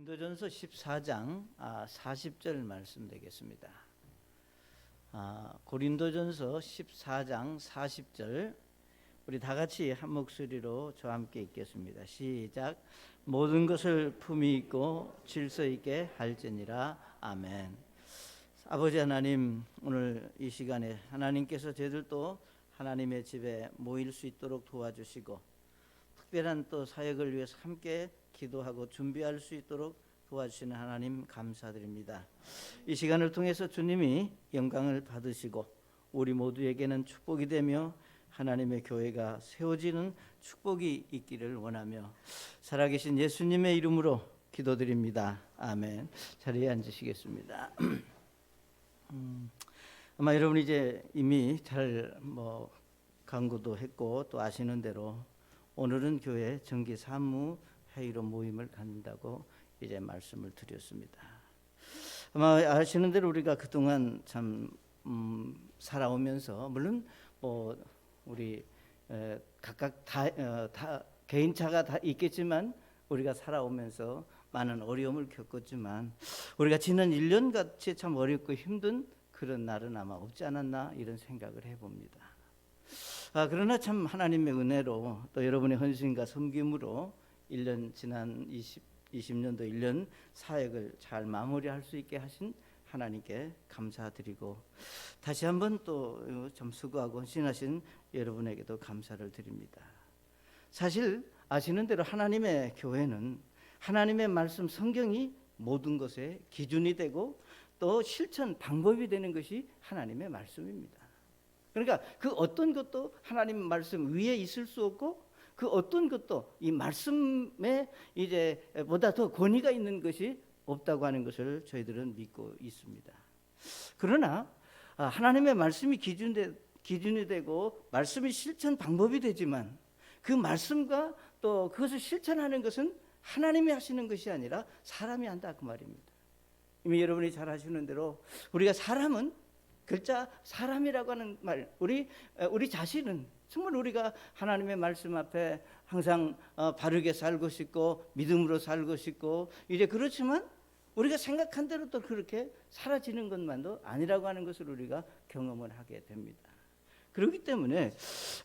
고린도전서 14장 40절 말씀 되겠습니다. 고린도전서 14장 40절 우리 다 같이 한 목소리로 저와 함께 읽겠습니다. 시작. 모든 것을 품위 있고 질서 있게 할지니라. 아멘. 아버지 하나님, 오늘 이 시간에 하나님께서 저희들도 하나님의 집에 모일 수 있도록 도와주시고 특별한 또 사역을 위해서 함께 기도하고 준비할 수 있도록 도와주시는 하나님 감사드립니다. 이 시간을 통해서 주님이 영광을 받으시고 우리 모두에게는 축복이 되며 하나님의 교회가 세워지는 축복이 있기를 원하며 살아계신 예수님의 이름으로 기도드립니다. 아멘. 자리에 앉으시겠습니다. 아마 여러분 이제 이미 잘 강구도 했고 또 아시는 대로 오늘은 교회 정기 사무 회의로 모임을 갖는다고 이제 말씀을 드렸습니다. 아마 아시는 대로 우리가 그동안 참 살아오면서 물론 우리 각각 다 개인차가 다 있겠지만 우리가 살아오면서 많은 어려움을 겪었지만 우리가 지난 1년 같이 참 어렵고 힘든 그런 날은 아마 없지 않았나 이런 생각을 해봅니다. 그러나 참 하나님의 은혜로 또 여러분의 헌신과 섬김으로 1년 지난 20년도 1년 사역을 잘 마무리할 수 있게 하신 하나님께 감사드리고 다시 한번 또 좀 수고하고 헌신하신 여러분에게도 감사를 드립니다. 사실 아시는 대로 하나님의 교회는 하나님의 말씀 성경이 모든 것의 기준이 되고 또 실천 방법이 되는 것이 하나님의 말씀입니다. 그러니까 그 어떤 것도 하나님 말씀 위에 있을 수 없고 그 어떤 것도 이 말씀에 이제 보다 더 권위가 있는 것이 없다고 하는 것을 저희들은 믿고 있습니다. 그러나 하나님의 말씀이 기준이 되고 말씀이 실천 방법이 되지만 그 말씀과 또 그것을 실천하는 것은 하나님이 하시는 것이 아니라 사람이 한다 그 말입니다. 이미 여러분이 잘 아시는 대로 우리가 사람은 글자 사람이라고 하는 말 우리 자신은 정말 우리가 하나님의 말씀 앞에 항상 바르게 살고 싶고 믿음으로 살고 싶고 이제 그렇지만 우리가 생각한 대로 또 그렇게 사라지는 것만도 아니라고 하는 것을 우리가 경험을 하게 됩니다. 그렇기 때문에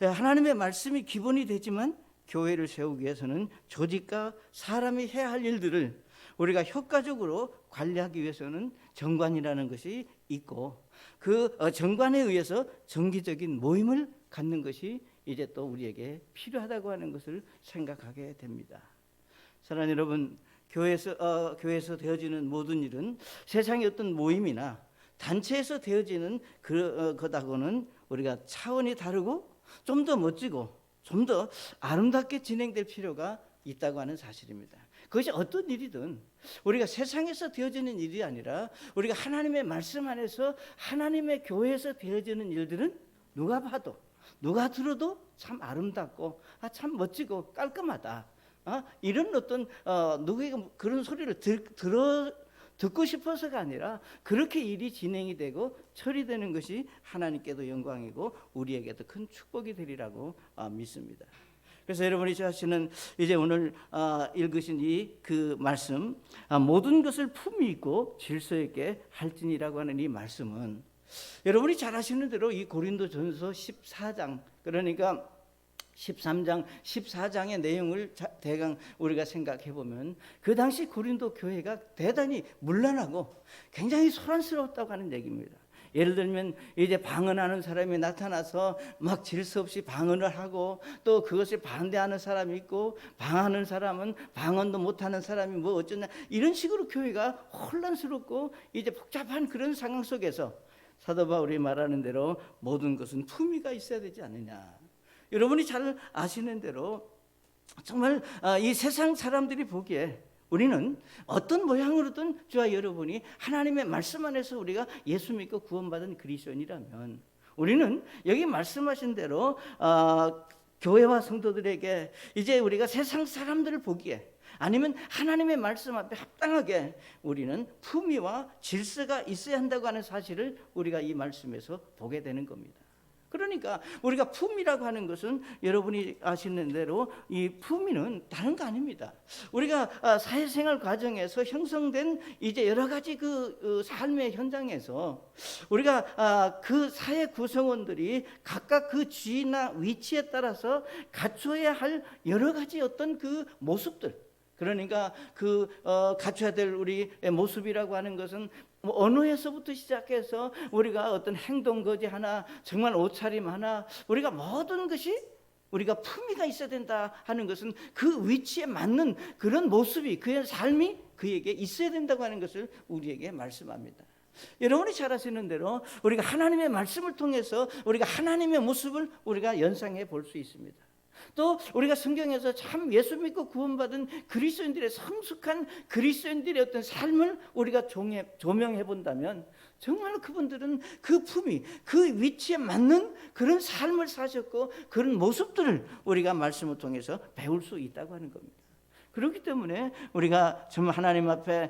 하나님의 말씀이 기본이 되지만 교회를 세우기 위해서는 조직과 사람이 해야 할 일들을 우리가 효과적으로 관리하기 위해서는 정관이라는 것이 있고 그 정관에 의해서 정기적인 모임을 갖는 것이 이제 또 우리에게 필요하다고 하는 것을 생각하게 됩니다. 사랑하는 여러분, 교회에서 되어지는 모든 일은 세상의 어떤 모임이나 단체에서 되어지는 것하고는 우리가 차원이 다르고 좀 더 멋지고 좀 더 아름답게 진행될 필요가 있다고 하는 사실입니다. 그것이 어떤 일이든 우리가 세상에서 되어지는 일이 아니라 우리가 하나님의 말씀 안에서 하나님의 교회에서 되어지는 일들은 누가 봐도 누가 들어도 참 아름답고 참 멋지고 깔끔하다. 이런 어떤 누구에게 그런 소리를 듣고 싶어서가 아니라 그렇게 일이 진행이 되고 처리되는 것이 하나님께도 영광이고 우리에게도 큰 축복이 되리라고 믿습니다. 그래서 여러분이 자신은 이제 오늘 읽으신 그 말씀 모든 것을 품위 있고 질서 있게 할지니라고 하는 이 말씀은 여러분이 잘 아시는 대로 이 고린도전서 14장 그러니까 13장 14장의 내용을 대강 우리가 생각해 보면 그 당시 고린도 교회가 대단히 문란하고 굉장히 소란스러웠다고 하는 얘기입니다. 예를 들면 이제 방언하는 사람이 나타나서 막 질서 없이 방언을 하고 또 그것을 반대하는 사람이 있고 방하는 사람은 방언도 못하는 사람이 뭐 어쩌나 이런 식으로 교회가 혼란스럽고 이제 복잡한 그런 상황 속에서 사도 바울이 말하는 대로 모든 것은 품위가 있어야 되지 않느냐. 여러분이 잘 아시는 대로 정말 이 세상 사람들이 보기에 우리는 어떤 모양으로든 저와 여러분이 하나님의 말씀 안에서 우리가 예수 믿고 구원받은 그리스도인이라면 우리는 여기 말씀하신 대로 교회와 성도들에게 이제 우리가 세상 사람들을 보기에 아니면 하나님의 말씀 앞에 합당하게 우리는 품위와 질서가 있어야 한다고 하는 사실을 우리가 이 말씀에서 보게 되는 겁니다. 그러니까 우리가 품위라고 하는 것은 여러분이 아시는 대로 이 품위는 다른 거 아닙니다. 우리가 사회생활 과정에서 형성된 이제 여러 가지 그 삶의 현장에서 우리가 그 사회 구성원들이 각각 그 지위나 위치에 따라서 갖춰야 할 여러 가지 어떤 그 모습들, 그러니까 갖춰야 될 우리 모습이라고 하는 것은 언어에서부터 시작해서 우리가 어떤 행동 거지 하나, 정말 옷차림 하나, 우리가 모든 것이 우리가 품위가 있어야 된다 하는 것은 그 위치에 맞는 그런 모습이, 그의 삶이 그에게 있어야 된다고 하는 것을 우리에게 말씀합니다. 여러분이 잘 아시는 대로 우리가 하나님의 말씀을 통해서 우리가 하나님의 모습을 우리가 연상해 볼 수 있습니다. 또 우리가 성경에서 참 예수 믿고 구원받은 그리스도인들의 성숙한 그리스도인들의 어떤 삶을 우리가 조명해 본다면 정말 그분들은 그 품위, 그 위치에 맞는 그런 삶을 사셨고 그런 모습들을 우리가 말씀을 통해서 배울 수 있다고 하는 겁니다. 그렇기 때문에 우리가 정말 하나님 앞에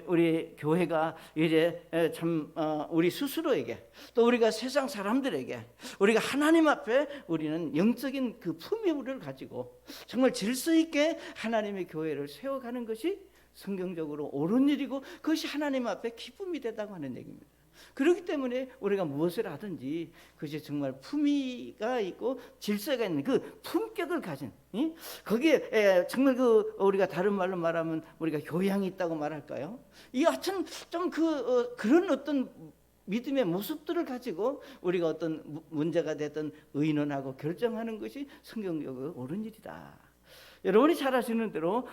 우리 교회가 이제 참 우리 스스로에게 또 우리가 세상 사람들에게 우리가 하나님 앞에 우리는 영적인 그 품위를 가지고 정말 질서 있게 하나님의 교회를 세워가는 것이 성경적으로 옳은 일이고 그것이 하나님 앞에 기쁨이 되다고 하는 얘기입니다. 그렇기 때문에 우리가 무엇을 하든지 그것이 정말 품위가 있고 질서가 있는 그 품격을 가진, 거기에 정말 우리가 다른 말로 말하면 우리가 교양이 있다고 말할까요? 이 하여튼 좀 그런 어떤 믿음의 모습들을 가지고 우리가 어떤 문제가 됐든 의논하고 결정하는 것이 성경적으로 옳은 일이다. 여러분이 잘 아시는 대로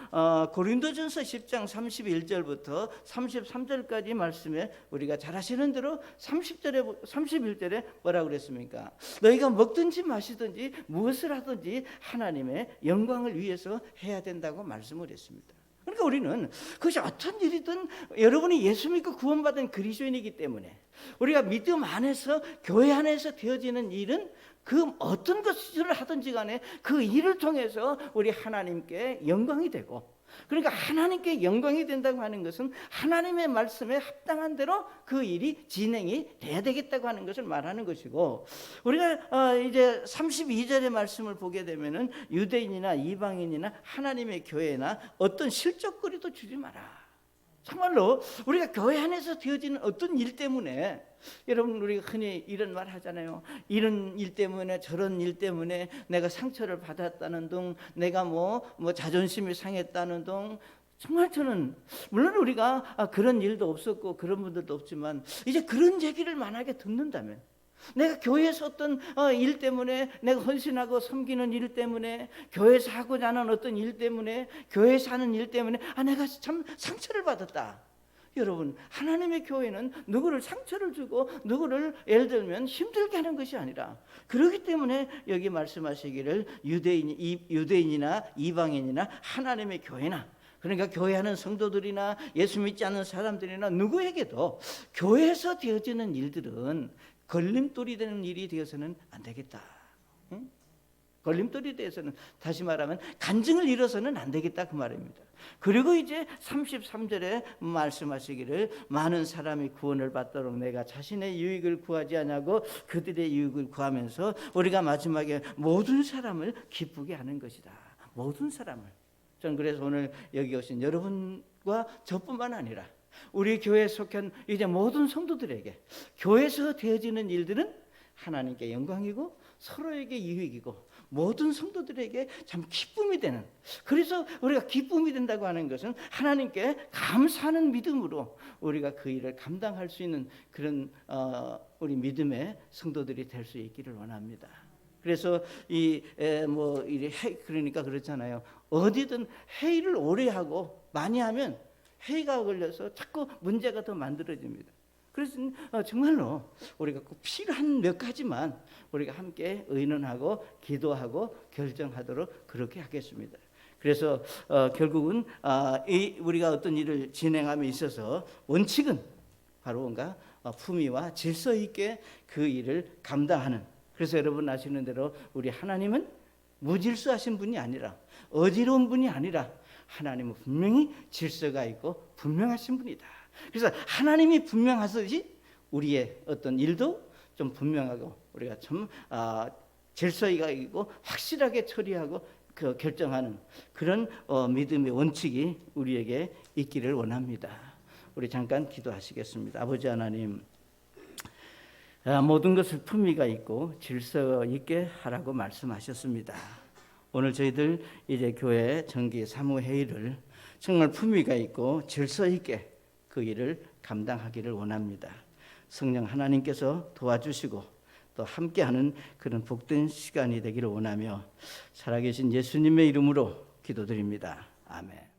고린도전서 10장 31절부터 33절까지 말씀에 우리가 잘 아시는 대로 31절에 뭐라고 그랬습니까? 너희가 먹든지 마시든지 무엇을 하든지 하나님의 영광을 위해서 해야 된다고 말씀을 했습니다. 그러니까 우리는 그것이 어떤 일이든 여러분이 예수 믿고 구원받은 그리스도인이기 때문에 우리가 믿음 안에서 교회 안에서 되어지는 일은 그 어떤 것을 하든지 간에 그 일을 통해서 우리 하나님께 영광이 되고, 그러니까 하나님께 영광이 된다고 하는 것은 하나님의 말씀에 합당한 대로 그 일이 진행이 돼야 되겠다고 하는 것을 말하는 것이고, 우리가 이제 32절의 말씀을 보게 되면은 유대인이나 이방인이나 하나님의 교회나 어떤 실적거리도 주지 마라. 정말로 우리가 교회 안에서 되어지는 어떤 일 때문에, 여러분 우리가 흔히 이런 말 하잖아요. 이런 일 때문에 저런 일 때문에 내가 상처를 받았다는 등, 내가 뭐 자존심이 상했다는 등. 정말 저는 물론 우리가 그런 일도 없었고 그런 분들도 없지만 이제 그런 얘기를 만약에 듣는다면, 내가 교회에서 어떤 일 때문에, 내가 헌신하고 섬기는 일 때문에, 교회에서 하고자 하는 어떤 일 때문에, 교회에서 하는 일 때문에 내가 참 상처를 받았다. 여러분, 하나님의 교회는 누구를 상처를 주고 누구를 예를 들면 힘들게 하는 것이 아니라, 그렇기 때문에 여기 말씀하시기를 유대인이나 이방인이나 하나님의 교회나, 그러니까 교회하는 성도들이나 예수 믿지 않는 사람들이나 누구에게도 교회에서 되어지는 일들은 걸림돌이 되는 일이 되어서는 안 되겠다. 응? 걸림돌이 되어서는, 다시 말하면 간증을 잃어서는 안 되겠다 그 말입니다. 그리고 이제 33절에 말씀하시기를 많은 사람이 구원을 받도록 내가 자신의 유익을 구하지 않냐고 그들의 유익을 구하면서 우리가 마지막에 모든 사람을 기쁘게 하는 것이다. 모든 사람을. 저는 그래서 오늘 여기 오신 여러분과 저뿐만 아니라 우리 교회에 속한 이제 모든 성도들에게 교회에서 되어지는 일들은 하나님께 영광이고 서로에게 유익이고 모든 성도들에게 참 기쁨이 되는, 그래서 우리가 기쁨이 된다고 하는 것은 하나님께 감사하는 믿음으로 우리가 그 일을 감당할 수 있는 그런 우리 믿음의 성도들이 될 수 있기를 원합니다. 그래서 그러니까 그렇잖아요. 어디든 회의를 오래 하고 많이 하면 회의가 걸려서 자꾸 문제가 더 만들어집니다. 그래서 정말로 우리가 꼭 필요한 몇 가지만 우리가 함께 의논하고 기도하고 결정하도록 그렇게 하겠습니다. 그래서 결국은 우리가 어떤 일을 진행함에 있어서 원칙은 바로 뭔가 품위와 질서 있게 그 일을 감당하는, 그래서 여러분 아시는 대로 우리 하나님은 무질서하신 분이 아니라, 어지러운 분이 아니라 하나님은 분명히 질서가 있고 분명하신 분이다. 그래서 하나님이 분명하듯이 우리의 어떤 일도 좀 분명하고 우리가 좀 질서가 있고 확실하게 처리하고 결정하는 그런 믿음의 원칙이 우리에게 있기를 원합니다. 우리 잠깐 기도하시겠습니다. 아버지 하나님, 모든 것을 품위가 있고 질서 있게 하라고 말씀하셨습니다. 오늘 저희들 이제 교회 정기 사무회의를 정말 품위가 있고 질서 있게 그 일을 감당하기를 원합니다. 성령 하나님께서 도와주시고 또 함께하는 그런 복된 시간이 되기를 원하며 살아계신 예수님의 이름으로 기도드립니다. 아멘.